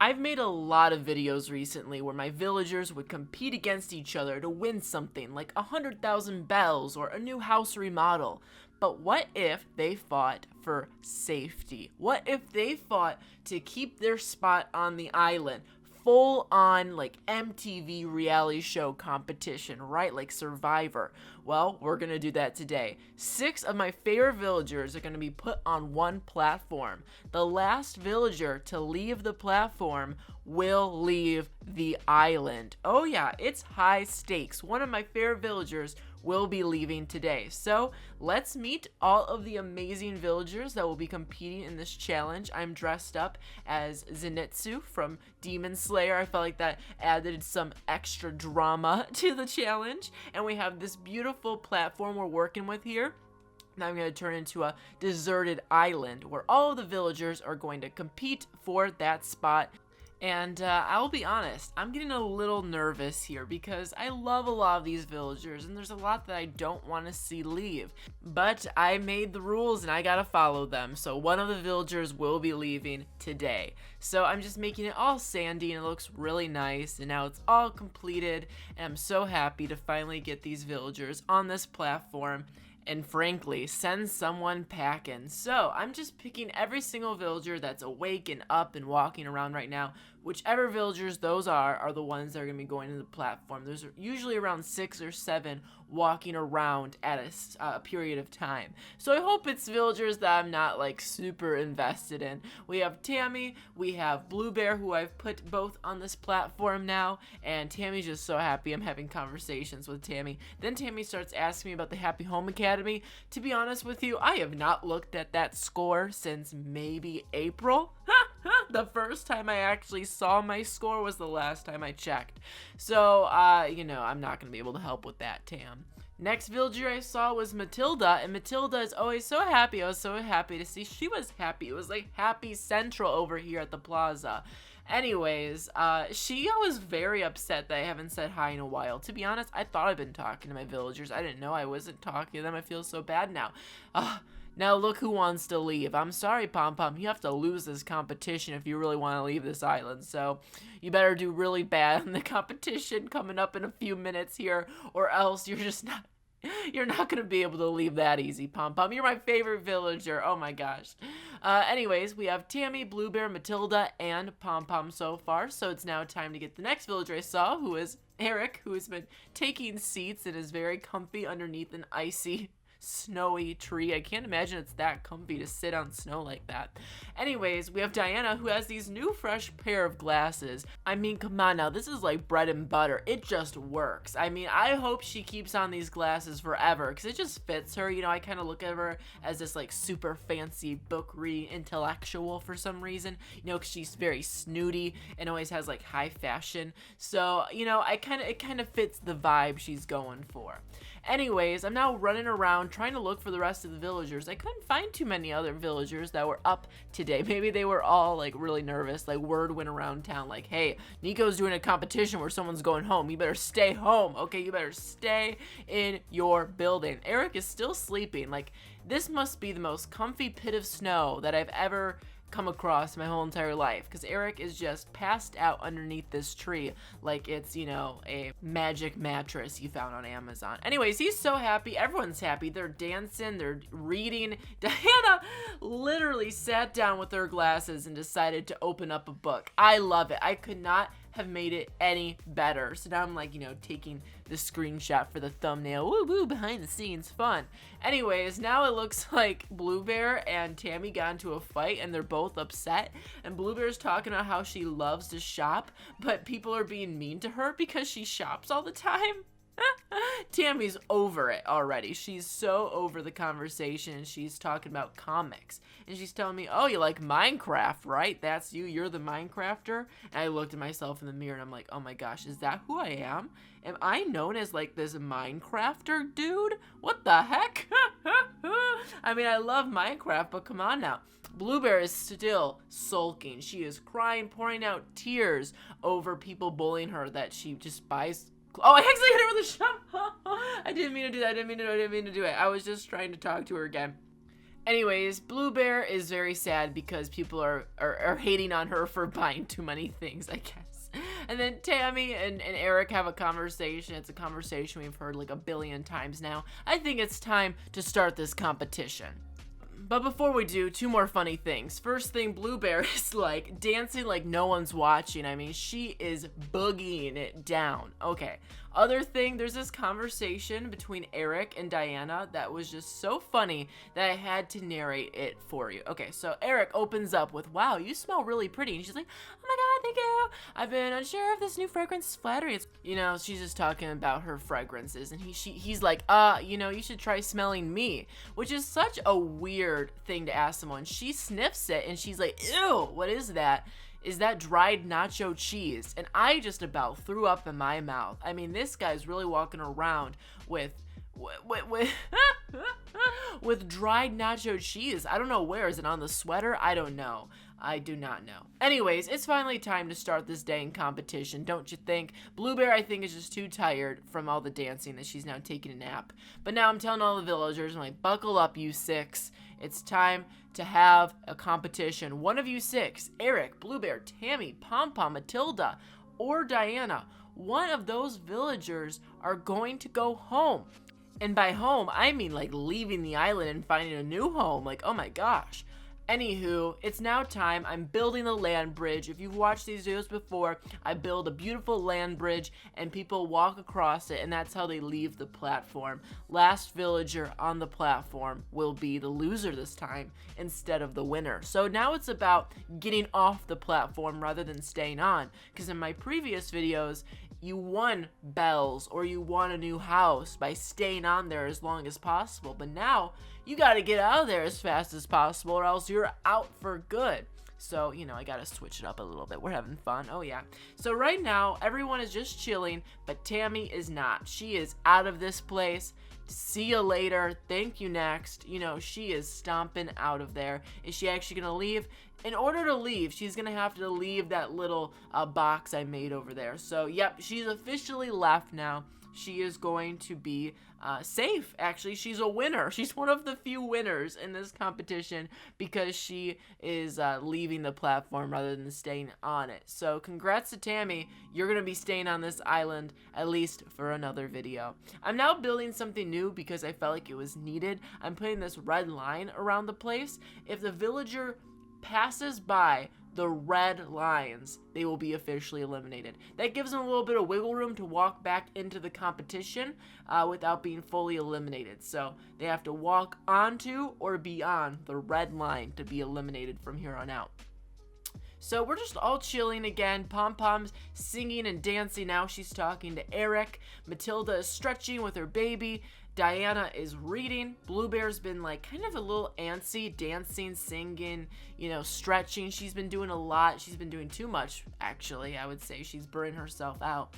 I've made a lot of videos recently where my villagers would compete against each other to win something like 100,000 bells or a new house remodel. But what if they fought for safety? What if they fought to keep their spot on the island? Full on like MTV reality show competition, right? Like Survivor. Well, we're gonna do that today. 6 of my favorite villagers are gonna be put on one platform. The last villager to leave the platform will leave the island. Oh yeah, it's high stakes. One of my favorite villagers will be leaving today. So let's meet all of the amazing villagers that will be competing in this challenge. I'm dressed up as Zenitsu from Demon Slayer. I felt like that added some extra drama to the challenge. And we have this beautiful platform we're working with here. Now I'm going to turn into a deserted island where all of the villagers are going to compete for that spot. And I'll be honest, I'm getting a little nervous here because I love a lot of these villagers and there's a lot that I don't want to see leave. But I made the rules and I gotta follow them, so one of the villagers will be leaving today. So I'm just making it all sandy and it looks really nice, and now it's all completed and I'm so happy to finally get these villagers on this platform and frankly, send someone packing. So I'm just picking every single villager that's awake and up and walking around right now. Whichever villagers those are the ones that are going to be going to the platform. There's usually around 6 or 7 walking around at a period of time. So I hope it's villagers that I'm not like super invested in. We have Tammy, we have Blue Bear, who I've put both on this platform now, and Tammy's just so happy I'm having conversations with Tammy. Then Tammy starts asking me about the Happy Home Academy. To be honest with you, I have not looked at that score since maybe April. The first time I actually saw my score was the last time I checked. So, I'm not going to be able to help with that, Tam. Next villager I saw was Matilda, and Matilda is always so happy. I was so happy to see she was happy. It was like Happy Central over here at the plaza. Anyways, she was very upset that I haven't said hi in a while. To be honest, I thought I'd been talking to my villagers. I didn't know I wasn't talking to them. I feel so bad now. Now look who wants to leave. I'm sorry, Pom Pom. You have to lose this competition if you really want to leave this island. So you better do really bad in the competition coming up in a few minutes here, or else you're not going to be able to leave that easy, Pom Pom. You're my favorite villager. Oh my gosh. Anyways, we have Tammy, Blue Bear, Matilda, and Pom Pom so far. So it's now time to get the next villager I saw, who is Eric, who has been taking seats and is very comfy underneath an icy snowy tree. I can't imagine it's that comfy to sit on snow like that. Anyways, we have Diana, who has these new fresh pair of glasses. I mean, come on now, this is like bread and butter. It just works. I mean, I hope she keeps on these glasses forever because it just fits her. I kind of look at her as this like super fancy book reading intellectual for some reason, because she's very snooty and always has like high fashion. So, it kind of fits the vibe she's going for. Anyways, I'm now running around trying to look for the rest of the villagers. I couldn't find too many other villagers that were up today. Maybe they were all like really nervous. Like word went around town like, hey, Nico's doing a competition where someone's going home. You better stay home. Okay, you better stay in your building. Eric is still sleeping. Like, this must be the most comfy pit of snow that I've ever come across my whole entire life, because Eric is just passed out underneath this tree like it's, a magic mattress you found on Amazon. Anyways, he's so happy. Everyone's happy. They're dancing. They're reading. Diana literally sat down with her glasses and decided to open up a book. I love it. I could not have made it any better. So now I'm like, taking the screenshot for the thumbnail. Woo woo, behind the scenes fun. Anyways, now it looks like Blue Bear and Tammy got into a fight and they're both upset. And Blue Bear's talking about how she loves to shop, but people are being mean to her because she shops all the time. Tammy's over it already. She's so over the conversation. She's talking about comics. And she's telling me, oh, you like Minecraft, right? That's you. You're the Minecrafter. And I looked at myself in the mirror and I'm like, oh my gosh, is that who I am? Am I known as like this Minecrafter dude? What the heck? I mean, I love Minecraft, but come on now. Blue Bear is still sulking. She is crying, pouring out tears over people bullying her that she just buys. Oh, I actually hit her with a shove. I didn't mean to do that. I didn't mean to do it. I was just trying to talk to her again. Anyways, Blue Bear is very sad because people are hating on her for buying too many things, I guess. And then Tammy and Eric have a conversation. It's a conversation we've heard like a billion times now. I think it's time to start this competition. But before we do, two more funny things. First thing, Blue Bear is like dancing like no one's watching. I mean, she is boogieing it down. Okay. Other thing, there's this conversation between Eric and Diana that was just so funny that I had to narrate it for you. Okay, so Eric opens up with, "Wow, you smell really pretty." And she's like, "Oh my god, thank you. I've been unsure if this new fragrance is flattering." It's, you know, she's just talking about her fragrances. And he's like, you know, you should try smelling me. Which is such a weird thing to ask someone. She sniffs it and she's like, "Ew, what is that?" Is that dried nacho cheese? And I just about threw up in my mouth. I mean, this guy's really walking around with with dried nacho cheese. I don't know where. Is it on the sweater? I don't know. I do not know. Anyways, it's finally time to start this dang competition, don't you think? Blue Bear, I think, is just too tired from all the dancing that she's now taking a nap. But now I'm telling all the villagers, I'm like, buckle up, you six. It's time to have a competition. One of you six, Eric, Blue Bear, Tammy, Pom Pom, Matilda, or Diana, one of those villagers are going to go home. And by home, I mean like leaving the island and finding a new home. Like, oh my gosh. Anywho, it's now time. I'm building the land bridge. If you've watched these videos before, I build a beautiful land bridge and people walk across it, and that's how they leave the platform. Last villager on the platform will be the loser this time instead of the winner. So now it's about getting off the platform rather than staying on, because in my previous videos, you won bells or you won a new house by staying on there as long as possible. But now you got to get out of there as fast as possible or else you're out for good. So, you know, I got to switch it up a little bit. We're having fun. Oh, yeah. So right now, everyone is just chilling, but Tammy is not. She is out of this place. See you later. Thank you next. You know, she is stomping out of there. Is she actually going to leave? In order to leave, she's going to have to leave that little box I made over there. So, yep, she's officially left now. She is going to be safe. Actually, she's a winner. She's one of the few winners in this competition because she is leaving the platform rather than staying on it. So congrats to Tammy. You're going to be staying on this island at least for another video. I'm now building something new because I felt like it was needed. I'm putting this red line around the place. If the villager passes by the red lines, they will be officially eliminated. That gives them a little bit of wiggle room to walk back into the competition without being fully eliminated. So they have to walk onto or beyond the red line to be eliminated from here on out. So we're just all chilling again. Pom Pom's singing and dancing now. She's talking to Eric. Matilda is stretching with her baby. Diana is reading. Blue Bear's been like kind of a little antsy, dancing, singing, you know, stretching. She's been doing a lot. She's been doing too much, actually. I would say she's burning herself out.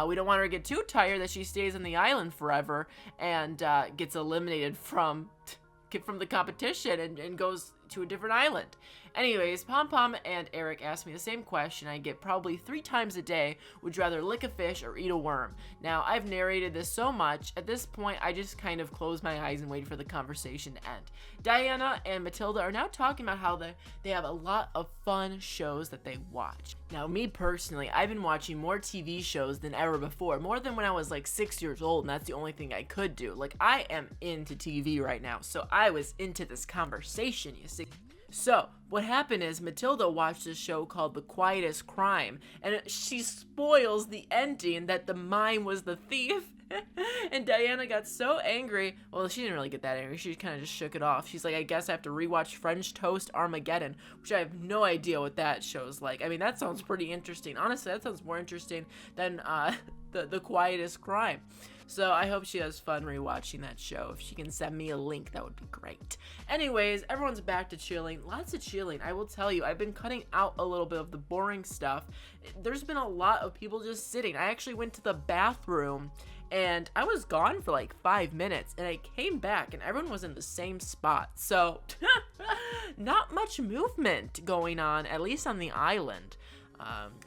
We don't want her to get too tired that she stays on the island forever and gets eliminated from the competition and goes to a different island. Anyways, Pom Pom and Eric asked me the same question I get probably 3 times a day. Would you rather lick a fish or eat a worm? Now, I've narrated this so much, at this point, I just kind of close my eyes and wait for the conversation to end. Diana and Matilda are now talking about how they have a lot of fun shows that they watch. Now, me personally, I've been watching more TV shows than ever before, more than when I was like 6 years old, and that's the only thing I could do. Like, I am into TV right now, so I was into this conversation, you see. So, what happened is Matilda watched a show called The Quietest Crime, and she spoils the ending that the mime was the thief. And Diana got so angry. Well, she didn't really get that angry. She kind of just shook it off. She's like, I guess I have to rewatch French Toast Armageddon, which I have no idea what that show's like. I mean, that sounds pretty interesting. Honestly, that sounds more interesting than the Quietest Crime. So I hope she has fun rewatching that show. If she can send me a link, that would be great. Anyways, everyone's back to chilling. Lots of chilling. I will tell you, I've been cutting out a little bit of the boring stuff. There's been a lot of people just sitting. I actually went to the bathroom and I was gone for like 5 minutes and I came back and everyone was in the same spot. So not much movement going on, at least on the island.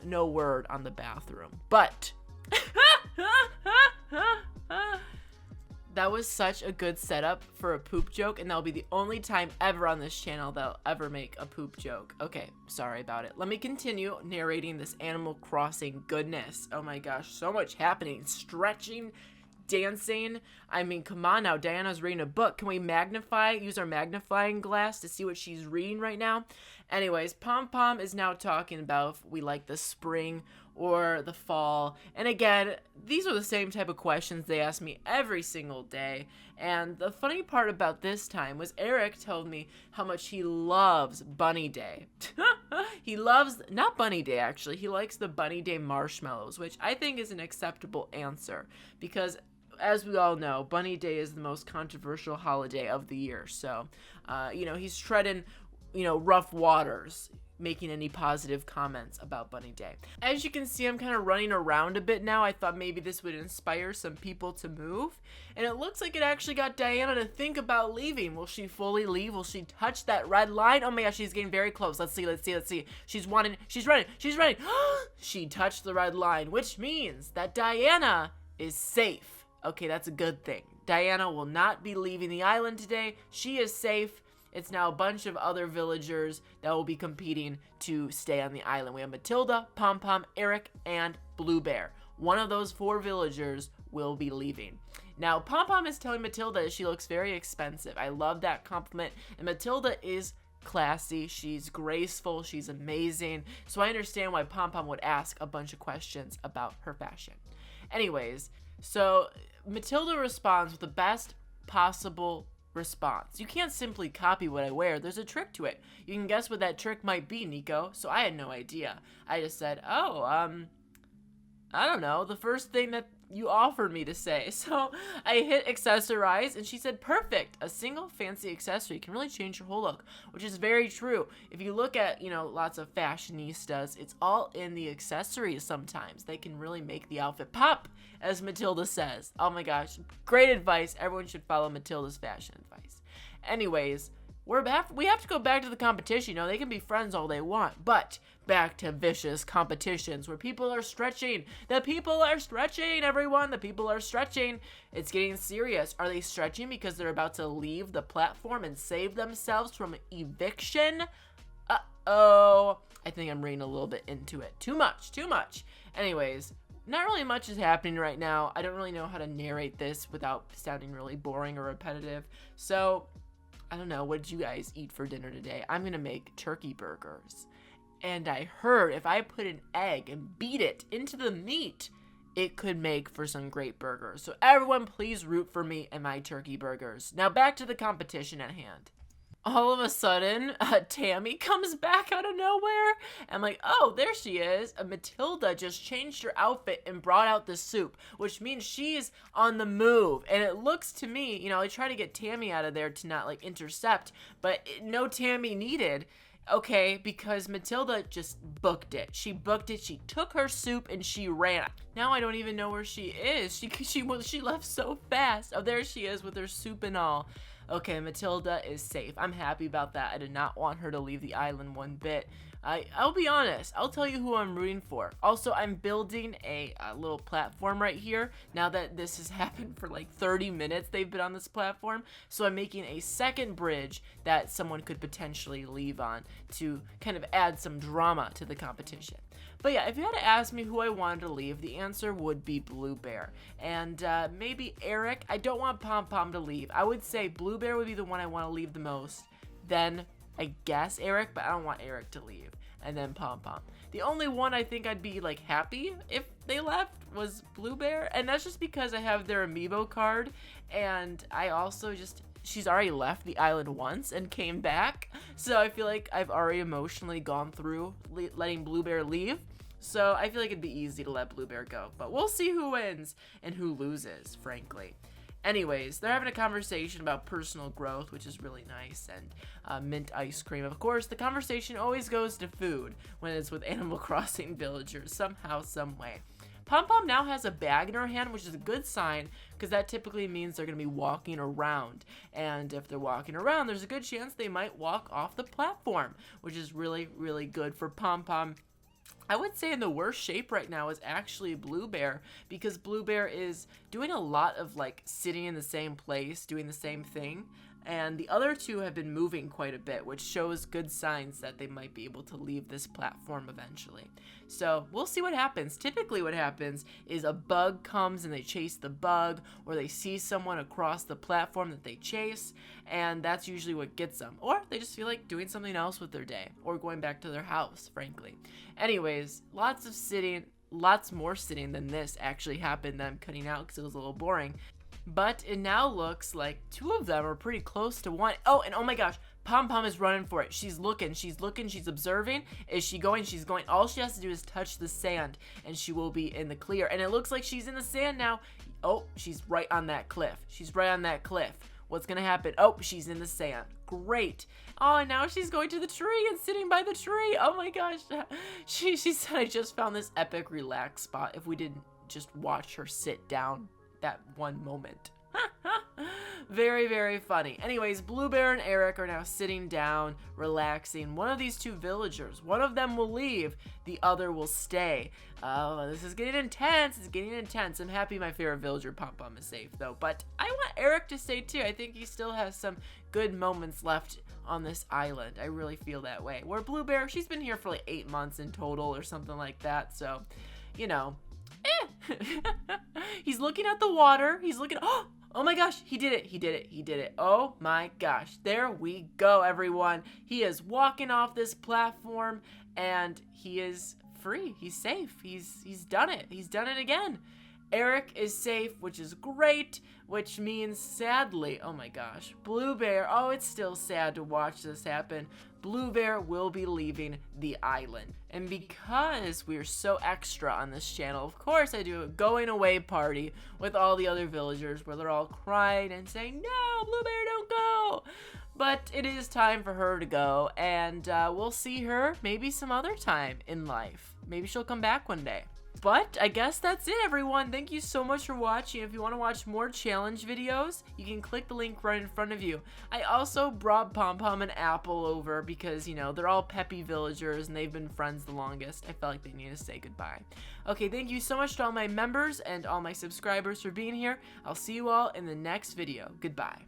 No word on the bathroom, but That was such a good setup for a poop joke, and that'll be the only time ever on this channel that I'll ever make a poop joke. Okay, sorry about it. Let me continue narrating this Animal Crossing goodness. Oh my gosh, so much happening. Stretching, dancing. I mean, come on now, Diana's reading a book. Can we use our magnifying glass to see what she's reading right now? Anyways, Pom Pom is now talking about if we like the spring or the fall. And again, these are the same type of questions they ask me every single day. And the funny part about this time was Eric told me how much he loves Bunny Day. He loves, not Bunny Day actually, he likes the Bunny Day marshmallows, which I think is an acceptable answer because as we all know, Bunny Day is the most controversial holiday of the year. So, he's treading, rough waters, making any positive comments about Bunny Day. As you can see, I'm kind of running around a bit now. I thought maybe this would inspire some people to move. And it looks like it actually got Diana to think about leaving. Will she fully leave? Will she touch that red line? Oh my gosh, she's getting very close. Let's see. She's running. She touched the red line, which means that Diana is safe. Okay, that's a good thing. Diana will not be leaving the island today. She is safe. It's now a bunch of other villagers that will be competing to stay on the island. We have Matilda, Pom Pom, Eric, and Blue Bear. One of those 4 villagers will be leaving. Now, Pom Pom is telling Matilda she looks very expensive. I love that compliment. And Matilda is classy. She's graceful. She's amazing. So I understand why Pom Pom would ask a bunch of questions about her fashion. Anyways, so Matilda responds with the best possible response. You can't simply copy what I wear. There's a trick to it. You can guess what that trick might be, Nico. So I had no idea. I just said, I don't know, the first thing that you offered me to say. So I hit accessorize and she said, perfect. A single fancy accessory can really change your whole look, which is very true. If you look at, lots of fashionistas, it's all in the accessories sometimes. They can really make the outfit pop, as Matilda says. Oh my gosh, great advice. Everyone should follow Matilda's fashion advice. Anyways, we have to go back to the competition. They can be friends all they want, but back to vicious competitions where people are stretching. The people are stretching, everyone. The people are stretching. It's getting serious. Are they stretching because they're about to leave the platform and save themselves from eviction? Uh-oh. I think I'm reading a little bit into it. Too much. Anyways, not really much is happening right now. I don't really know how to narrate this without sounding really boring or repetitive. So, I don't know, what did you guys eat for dinner today? I'm gonna make turkey burgers. And I heard if I put an egg and beat it into the meat, it could make for some great burgers. So everyone please root for me and my turkey burgers. Now back to the competition at hand. All of a sudden, Tammy comes back out of nowhere. I'm like, oh, there she is. Matilda just changed her outfit and brought out the soup, which means she's on the move. And it looks to me, I try to get Tammy out of there to not, intercept, but no Tammy needed. Okay, because Matilda just booked it. She booked it. She took her soup and she ran. Now I don't even know where she is. She left so fast. Oh, there she is with her soup and all. Okay, Matilda is safe. I'm happy about that. I did not want her to leave the island one bit. I'll be honest. I'll tell you who I'm rooting for. Also, I'm building a little platform right here. Now that this has happened for 30 minutes, they've been on this platform. So I'm making a second bridge that someone could potentially leave on to kind of add some drama to the competition. But yeah, if you had to ask me who I wanted to leave, the answer would be Blue Bear. And maybe Eric. I don't want Pom Pom to leave. I would say Blue Bear would be the one I want to leave the most. Then I guess Eric, but I don't want Eric to leave. And then Pom Pom. The only one I think I'd be happy if they left was Blue Bear. And that's just because I have their amiibo card. And I also she's already left the island once and came back. So I feel like I've already emotionally gone through letting Blue Bear leave. So I feel like it'd be easy to let Blue Bear go. But we'll see who wins and who loses, frankly. Anyways, they're having a conversation about personal growth, which is really nice, and mint ice cream. Of course, the conversation always goes to food when it's with Animal Crossing villagers, somehow, some way. Pom Pom now has a bag in her hand, which is a good sign, because that typically means they're going to be walking around. And if they're walking around, there's a good chance they might walk off the platform, which is really, really good for Pom Pom. I would say in the worst shape right now is actually Blue Bear, because Blue Bear is doing a lot of like sitting in the same place, doing the same thing, and the other two have been moving quite a bit, which shows good signs that they might be able to leave this platform eventually. So we'll see what happens. Typically what happens is a bug comes and they chase the bug, or they see someone across the platform that they chase, and that's usually what gets them. Or they just feel like doing something else with their day, or going back to their house, frankly. Anyways, lots of sitting, lots more sitting than this actually happened, them cutting out because it was a little boring. But it now looks like two of them are pretty close to one. Oh, and oh my gosh, Pom Pom is running for it. She's looking, she's observing. Is she going? She's going. All she has to do is touch the sand, and she will be in the clear. And it looks like she's in the sand now. Oh, she's right on that cliff. She's right on that cliff. What's gonna happen? Oh, she's in the sand. Great. Oh, and now she's going to the tree and sitting by the tree. Oh my gosh. She said, I just found this epic relax spot if we didn't just watch her sit down that one moment. Very, very funny. Anyways, Blue Bear and Eric are now sitting down, relaxing. One of these two villagers, one of them will leave, the other will stay. Oh, this is getting intense. It's getting intense. I'm happy my favorite villager, Pom Pom, is safe, though. But I want Eric to stay, too. I think he still has some good moments left on this island. I really feel that way. Where Blue Bear, she's been here for like 8 months in total or something like that. So, you know, he's looking at the water. He's looking. Oh my gosh, he did it. He did it. He did it. Oh my gosh. There we go, everyone. He is walking off this platform and he is free. He's safe. He's done it. He's done it again. Eric is safe, which is great, which means sadly, oh my gosh, Blue Bear, oh, it's still sad to watch this happen. Blue Bear will be leaving the island. And because we're so extra on this channel, of course I do a going away party with all the other villagers where they're all crying and saying, no, Blue Bear, don't go. But it is time for her to go, and we'll see her maybe some other time in life. Maybe she'll come back one day. But I guess that's it, everyone. Thank you so much for watching. If you want to watch more challenge videos, you can click the link right in front of you. I also brought Pom Pom and Apple over because, you know, they're all peppy villagers and they've been friends the longest. I felt like they need to say goodbye. Okay, thank you so much to all my members and all my subscribers for being here. I'll see you all in the next video. Goodbye.